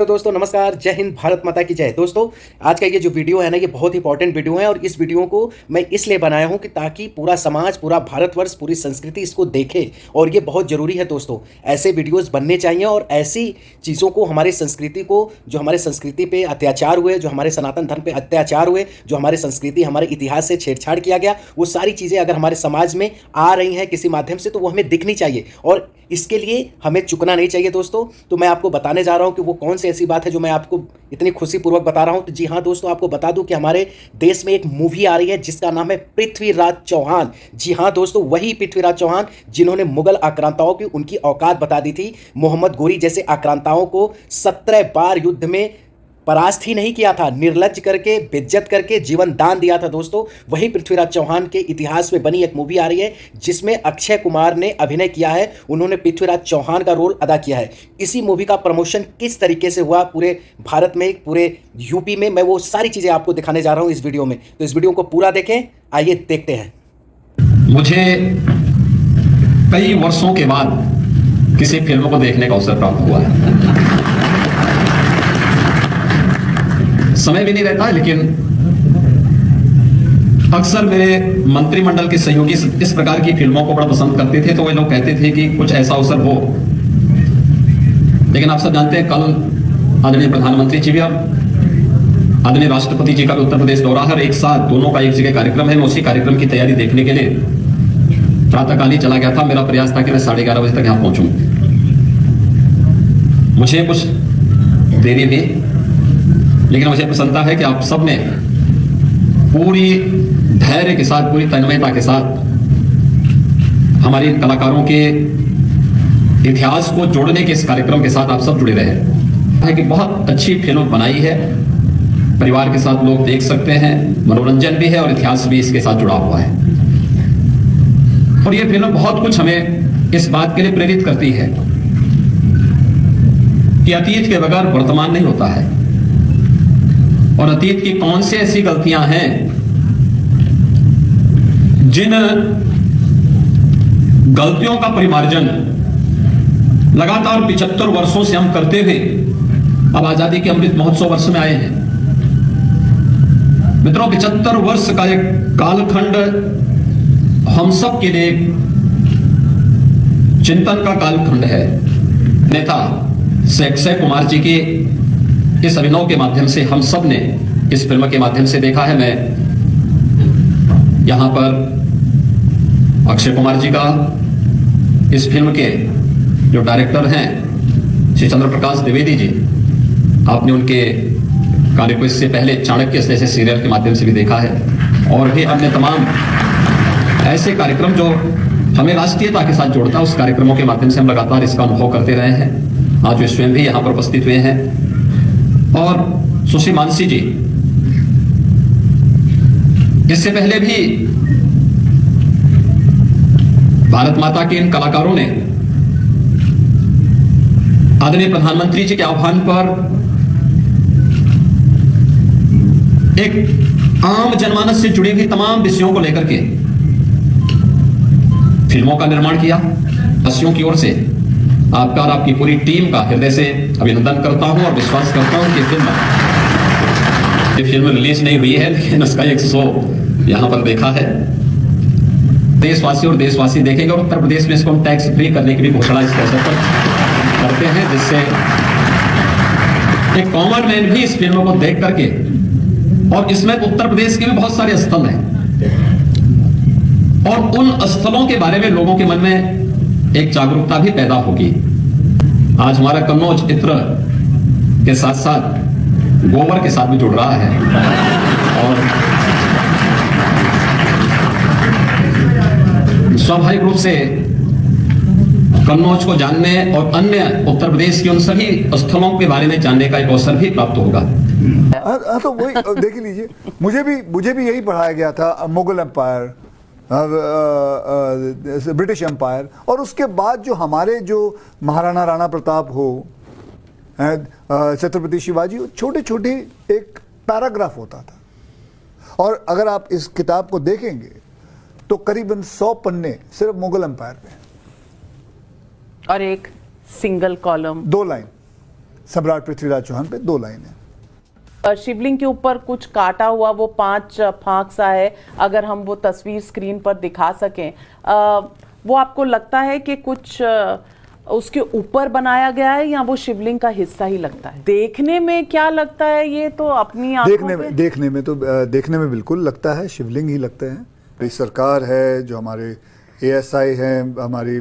तो दोस्तों नमस्कार, जय हिंद, भारत माता की जय। दोस्तों आज का ये जो वीडियो है ना, ये बहुत इंपॉर्टेंट वीडियो है और इस वीडियो को मैं इसलिए बनाया हूँ कि ताकि पूरा समाज, पूरा भारतवर्ष, पूरी संस्कृति इसको देखे। और ये बहुत ज़रूरी है दोस्तों, ऐसे वीडियोस बनने चाहिए और ऐसी चीज़ों को, हमारी संस्कृति को, जो हमारे संस्कृति पे अत्याचार हुए, जो हमारे सनातन धर्म पे अत्याचार हुए, जो हमारे संस्कृति, हमारे इतिहास से छेड़छाड़ किया गया, वो सारी चीज़ें अगर हमारे समाज में आ रही हैं किसी माध्यम से, तो वो हमें दिखनी चाहिए और इसके लिए हमें चुकना नहीं चाहिए दोस्तों। तो मैं आपको बताने जा रहा हूं कि वो कौन सी ऐसी बात है जो मैं आपको इतनी खुशीपूर्वक बता रहा हूं। तो जी हाँ दोस्तों, आपको बता दूं कि हमारे देश में एक मूवी आ रही है जिसका नाम है पृथ्वीराज चौहान। जी हाँ दोस्तों, वही पृथ्वीराज चौहान जिन्होंने मुगल आक्रांताओं की उनकी औकात बता दी थी। मोहम्मद गोरी जैसे आक्रांताओं को 17 बार युद्ध में परास्त ही नहीं किया था, निर्लज करके, बेइज्जत करके जीवन दान दिया था दोस्तों। वही पृथ्वीराज चौहान के इतिहास में बनी एक मूवी आ रही है जिसमें अक्षय कुमार ने अभिनय किया है। उन्होंने पृथ्वीराज चौहान का रोल अदा किया है। इसी मूवी का प्रमोशन किस तरीके से हुआ पूरे भारत में, पूरे यूपी में, मैं वो सारी चीजें आपको दिखाने जा रहा हूं इस वीडियो में। तो इस वीडियो को पूरा देखें, आइए देखते हैं। मुझे कई वर्षों के बाद किसी फिल्म को देखने का अवसर प्राप्त हुआ है। समय भी नहीं रहता है, लेकिन अक्सर मेरे मंत्रिमंडल के सहयोगी इस प्रकार की फिल्मों को बड़ा पसंद करते थे, तो वे लोग कहते थे कि कुछ ऐसा अवसर हो। लेकिन आप सब जानते हैं, कल आदरणीय प्रधानमंत्री जी भी और आदरणीय राष्ट्रपति जी का भी उत्तर प्रदेश दौरा है और एक साथ दोनों का एक जगह कार्यक्रम है। मैं उसी कार्यक्रम की तैयारी देखने के लिए प्रातःकाल ही चला गया था। मेरा प्रयास था कि मैं 11:30 बजे तक यहां पहुंचूं। मुझे कुछ देरी हुई, लेकिन मुझे प्रसन्नता है कि आप सब ने पूरी धैर्य के साथ, पूरी तन्मयता के साथ हमारे इन कलाकारों के इतिहास को जोड़ने के इस कार्यक्रम के साथ आप सब जुड़े रहे हैं। कि बहुत अच्छी फिल्म बनाई है, परिवार के साथ लोग देख सकते हैं, मनोरंजन भी है और इतिहास भी इसके साथ जुड़ा हुआ है। और यह फिल्म बहुत कुछ हमें इस बात के लिए प्रेरित करती है कि अतीत के बगैर वर्तमान नहीं होता है और अतीत की कौन सी ऐसी गलतियां हैं जिन गलतियों का परिमार्जन लगातार 75 वर्षों से हम करते हुए अब आजादी के अमृत महोत्सव वर्ष में आए हैं। मित्रों, 75 वर्ष का एक कालखंड हम सब के लिए चिंतन का कालखंड है। नेता अक्षय कुमार जी की इस अभिनव के माध्यम से हम सब ने इस फिल्म के माध्यम से देखा है। मैं यहां पर अक्षय कुमार जी का, इस फिल्म के जो डायरेक्टर हैं श्री चंद्र प्रकाश द्विवेदी जी, आपने उनके कार्य को इससे पहले चाणक्य जैसे सीरियल के माध्यम से भी देखा है और भी अन्य तमाम ऐसे कार्यक्रम जो हमें राष्ट्रीयता के साथ जोड़ता है, उस कार्यक्रमों के माध्यम से हम लगातार इसका अनुभव करते रहे हैं। आज वे स्वयं भी यहाँ पर उपस्थित हुए हैं और सुश्री मानसी जी, इससे पहले भी भारत माता के इन कलाकारों ने आदरणीय प्रधानमंत्री जी के आह्वान पर एक आम जनमानस से जुड़ी हुई तमाम विषयों को लेकर के फिल्मों का निर्माण किया। वासियों की ओर से आपका और आपकी पूरी टीम का हृदय से अभिनंदन करता हूं और विश्वास करता हूं कि फिल्म रिलीज नहीं हुई है, लेकिन उसका एक शो यहां पर देखा है। देशवासी और देशवासी देखेंगे और उत्तर प्रदेश में इसको हम टैक्स फ्री करने की भी घोषणा इस अवसर पर करते हैं, जिससे एक कॉमन मैन भी इस फिल्म को देख करके, और इसमें उत्तर प्रदेश के भी बहुत सारे स्थल हैं और उन स्थलों के बारे में लोगों के मन में एक जागरूकता भी पैदा होगी। आज हमारा कन्नौज इत्र के साथ साथ गोबर के साथ भी जुड़ रहा है और स्वाभाविक रूप से कन्नौज को जानने और अन्य उत्तर प्रदेश के उन सभी स्थलों के बारे में जानने का एक अवसर भी प्राप्त होगा। तो वही देख लीजिए, मुझे भी यही पढ़ाया गया था, मुगल एम्पायर, ब्रिटिश एम्पायर, और उसके बाद जो हमारे जो महाराणा राणा प्रताप हो, छत्रपति शिवाजी, छोटे छोटे एक पैराग्राफ होता था। और अगर आप इस किताब को देखेंगे तो करीबन 100 पन्ने सिर्फ मुगल एम्पायर पे और एक सिंगल कॉलम, 2 लाइन सम्राट पृथ्वीराज चौहान पे 2 लाइनें। शिवलिंग के ऊपर कुछ काटा हुआ वो 5 फांक सा है, अगर हम वो तस्वीर स्क्रीन पर दिखा सकें, वो आपको लगता है कि कुछ उसके ऊपर बनाया गया है या वो शिवलिंग का हिस्सा ही लगता है? देखने में क्या लगता है, ये तो अपनी आंखों पे देखने में बिल्कुल लगता है शिवलिंग ही लगते हैं। ये सरकार है, जो हमारे ASI हैं, हमारी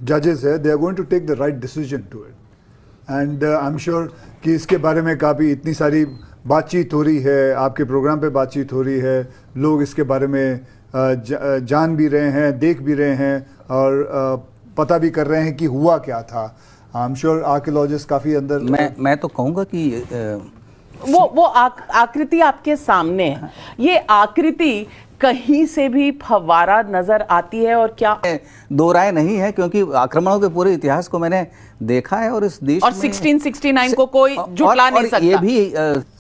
जजेस है, they are going to take the right decision to it and I am sure कि इसके बारे में काफ़ी इतनी सारी बातचीत हो रही है, आपके प्रोग्राम पे बातचीत हो रही है, लोग इसके बारे में जान भी रहे हैं, देख भी रहे हैं और पता भी कर रहे हैं कि हुआ क्या था। आई एम श्योर आर्कियोलॉजिस्ट काफ़ी अंदर। मैं तो कहूँगा कि वो आकृति आपके सामने है, ये आकृति कहीं से भी फव्वारा नजर आती है और क्या दो राय नहीं है, क्योंकि आक्रमणों के पूरे इतिहास को मैंने देखा है और इस देश और में 1669 को कोई झुटला नहीं सकता। ये भी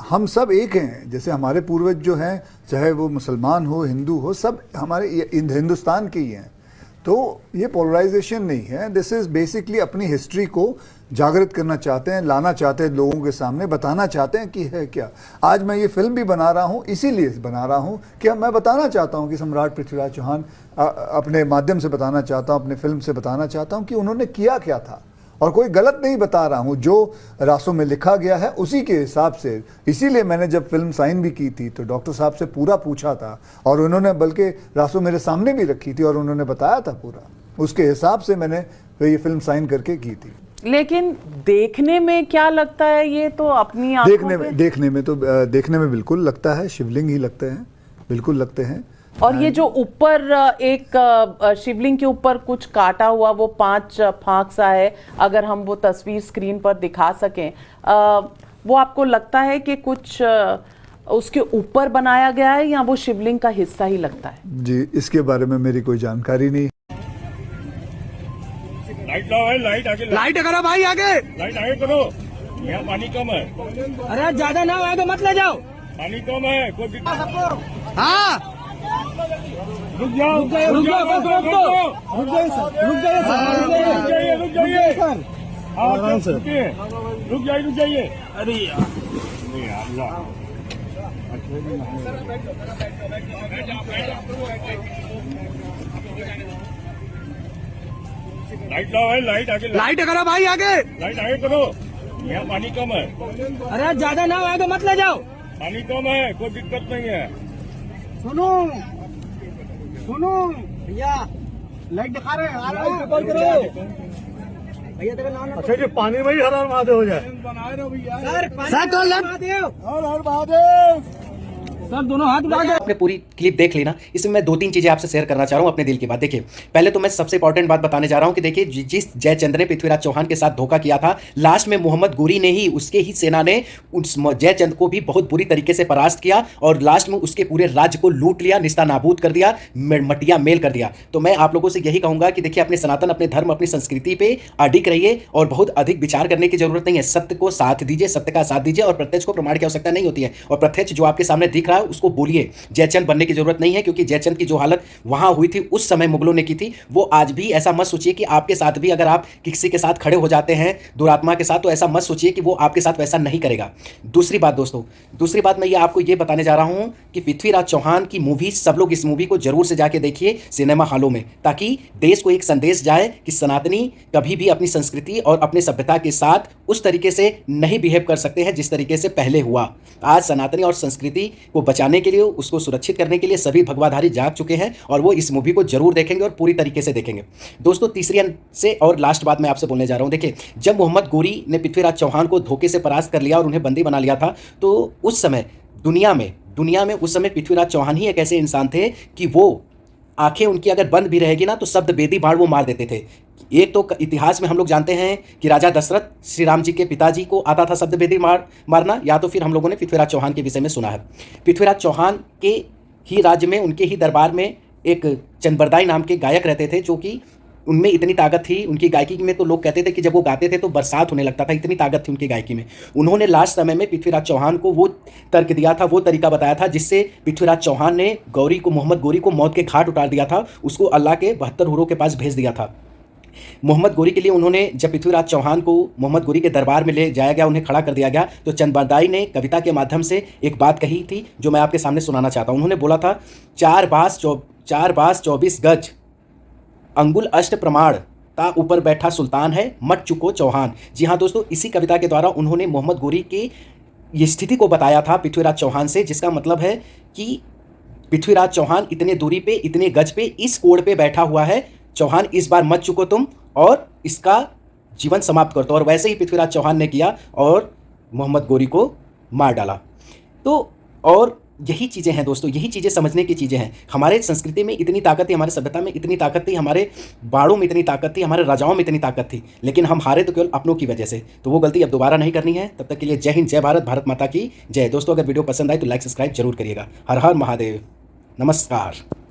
हम सब एक हैं, जैसे हमारे पूर्वज जो हैं, चाहे वो मुसलमान हो, हिंदू हो, सब हमारे हिंदुस्तान के ही हैं। तो ये पोलराइजेशन नहीं है, दिस इज बेसिकली अपनी हिस्ट्री को जागृत करना चाहते हैं, लाना चाहते हैं लोगों के सामने, बताना चाहते हैं कि है क्या। आज मैं ये फिल्म भी बना रहा हूँ, इसीलिए बना रहा हूँ कि मैं बताना चाहता हूँ कि सम्राट पृथ्वीराज चौहान, अपने माध्यम से बताना चाहता हूँ, अपने फिल्म से बताना चाहता हूँ कि उन्होंने किया क्या था। और कोई गलत नहीं बता रहा हूँ, जो रास्तों में लिखा गया है उसी के हिसाब से। इसीलिए मैंने जब फिल्म साइन भी की थी तो डॉक्टर साहब से पूरा पूछा था, और उन्होंने बल्कि रास्तों मेरे सामने भी रखी थी और उन्होंने बताया था पूरा, उसके हिसाब से मैंने ये फिल्म साइन करके की थी। लेकिन देखने में क्या लगता है, ये तो अपनी देखने में बिल्कुल लगता है शिवलिंग ही लगते हैं, बिल्कुल लगते हैं। और ये जो ऊपर एक शिवलिंग के ऊपर कुछ काटा हुआ वो 5 फांक सा है, अगर हम वो तस्वीर स्क्रीन पर दिखा सकें, वो आपको लगता है कि कुछ उसके ऊपर बनाया गया है या वो शिवलिंग का हिस्सा ही लगता है? जी, इसके बारे में मेरी कोई जानकारी नहीं। लाइट लाओ भाई, लाइट आगे, लाइट करो भाई, आगे लाइट आगे करो, यहाँ पानी कम है। अरे ज्यादा ना आगे मत ले जाओ, पानी कम है, कोई दिक्कत। हाँ रुक जाओ, रुक जाइए रुक जाइए सर, आराम से रुक जाइए। अरे यार लाइट लाओ भाई, लाइट आगे, लाइट करो भाई, आगे लाइट आगे करो, यहाँ पानी कम है। अरे ज्यादा ना आगे मत ले जाओ, पानी कम है, कोई दिक्कत नहीं है। सुनो भैया, लाइट दिखा रहे हैं, भैया तेरा नाम। अच्छा जी, पानी में ही हर हर महादेव हो जाए। सर दोनों हाथ उठा के आपने पूरी क्लिप देख ली ना, इसमें मैं 2-3 चीजें आपसे शेयर करना चाह रहा हूं अपने दिल की बात। देखिए, पहले तो मैं सबसे इंपॉर्टेंट बात बताने जा रहा हूं कि देखिए, जिस जयचंद्र ने पृथ्वीराज चौहान के साथ धोखा किया था, लास्ट में मोहम्मद गोरी ने ही, उसके ही सेना ने उस जयचंद्र को भी बहुत बुरी तरीके से परास्त किया और लास्ट में उसके पूरे राज्य को लूट लिया, निस्ता नाबूद कर दिया, मटिया मेल कर दिया। तो मैं आप लोगों से यही कहूंगा कि देखिए, अपने सनातन, अपने धर्म, अपनी संस्कृति पे अडिग रहिए और बहुत अधिक विचार करने की जरूरत नहीं है। सत्य को साथ दीजिए, सत्य का साथ दीजिए, और प्रत्यक्ष को प्रमाण की आवश्यकता नहीं होती है। और प्रत्यक्ष जो आपके सामने दिख रहा है उसको बोलिए। जयचंद बनने की जरूरत नहीं है, क्योंकि जयचंद की जो हालत वहां हुई थी उस समय मुगलों ने की थी, वो आज भी ऐसा मत सोचिए कि आपके साथ भी, अगर आप किसी के साथ खड़े हो जाते हैं दुरात्मा के साथ, तो ऐसा मत सोचिए कि वो आपके साथ वैसा नहीं करेगा। दूसरी बात दोस्तों, दूसरी बात मैं ये आपको ये बताने जा रहा हूं कि पृथ्वीराज चौहान की मूवी, सब लोग इस मूवी को जरूर से जाके देखिए सिनेमा हॉलों में, ताकि देश को एक संदेश जाए कि सनातनी कभी भी अपनी संस्कृति और अपने सभ्यता के साथ उस तरीके से नहीं बिहेव कर सकते हैं जिस तरीके से पहले हुआ। आज सनातनी और संस्कृति को बचाने के लिए, उसको सुरक्षित करने के लिए सभी भगवाधारी जाग चुके हैं और वो इस मूवी को जरूर देखेंगे और पूरी तरीके से देखेंगे। दोस्तों, तीसरी से और लास्ट बात मैं आपसे बोलने जा रहा हूं। देखिए, जब मोहम्मद गोरी ने पृथ्वीराज चौहान को धोखे से परास्त कर लिया और उन्हें बंदी बना लिया था, तो उस समय दुनिया में उस समय पृथ्वीराज चौहान ही एक ऐसे इंसान थे कि वो आंखें उनकी अगर बंद भी रहेगी ना, तो शब्द बेदी बाण वो मार देते थे। एक तो इतिहास में हम लोग जानते हैं कि राजा दशरथ, श्री राम जी के पिताजी को आता था शब्द बेदी मारना, या तो फिर हम लोगों ने पृथ्वीराज चौहान के विषय में सुना है। पृथ्वीराज चौहान के ही राज्य में, उनके ही दरबार में एक चंद्रबरदाई नाम के गायक रहते थे, जो कि उनमें इतनी ताकत थी उनकी गायकी में, तो लोग कहते थे कि जब वो गाते थे तो बरसात होने लगता था, इतनी ताकत थी उनकी गायकी में। उन्होंने लास्ट समय में पृथ्वीराज चौहान को वो तर्क दिया था, वो तरीका बताया था, जिससे पृथ्वीराज चौहान ने मोहम्मद गोरी को मौत के घाट उतार दिया था, उसको अल्लाह के 72 हूरों के पास भेज दिया था। मोहम्मद गोरी के लिए उन्होंने, जब पृथ्वीराज चौहान को मोहम्मद गोरी के दरबार में ले जाया गया, उन्हें खड़ा कर दिया गया, तो चंदबरदाई ने कविता के माध्यम से एक बात कही थी जो मैं आपके सामने सुनाना चाहता हूँ। उन्होंने बोला था, 4 बास 24 गज, अंगुल अष्ट प्रमाण, ता ऊपर बैठा सुल्तान है, मट चुको चौहान। जी हाँ दोस्तों, इसी कविता के द्वारा उन्होंने मोहम्मद गोरी की ये स्थिति को बताया था पृथ्वीराज चौहान से, जिसका मतलब है कि पृथ्वीराज चौहान इतने दूरी पे, इतने गज पे, इस कोड़ पे बैठा हुआ है, चौहान इस बार मत चुको तुम और इसका जीवन समाप्त कर दो। और वैसे ही पृथ्वीराज चौहान ने किया और मोहम्मद गोरी को मार डाला। तो और यही चीज़ें हैं दोस्तों, यही चीज़ें समझने की चीज़ें हैं। हमारे संस्कृति में इतनी ताकत थी, हमारे सभ्यता में इतनी ताकत थी, हमारे बाड़ों में इतनी ताकत थी, हमारे राजाओं में इतनी ताकत थी, लेकिन हम हारे तो केवल अपनों की वजह से। तो वो गलती अब दोबारा नहीं करनी है। तब तक के लिए जय हिंद, जय भारत, भारत माता की जय। दोस्तों अगर वीडियो पसंद आए तो लाइक सब्सक्राइब जरूर करिएगा। हर हर महादेव, नमस्कार।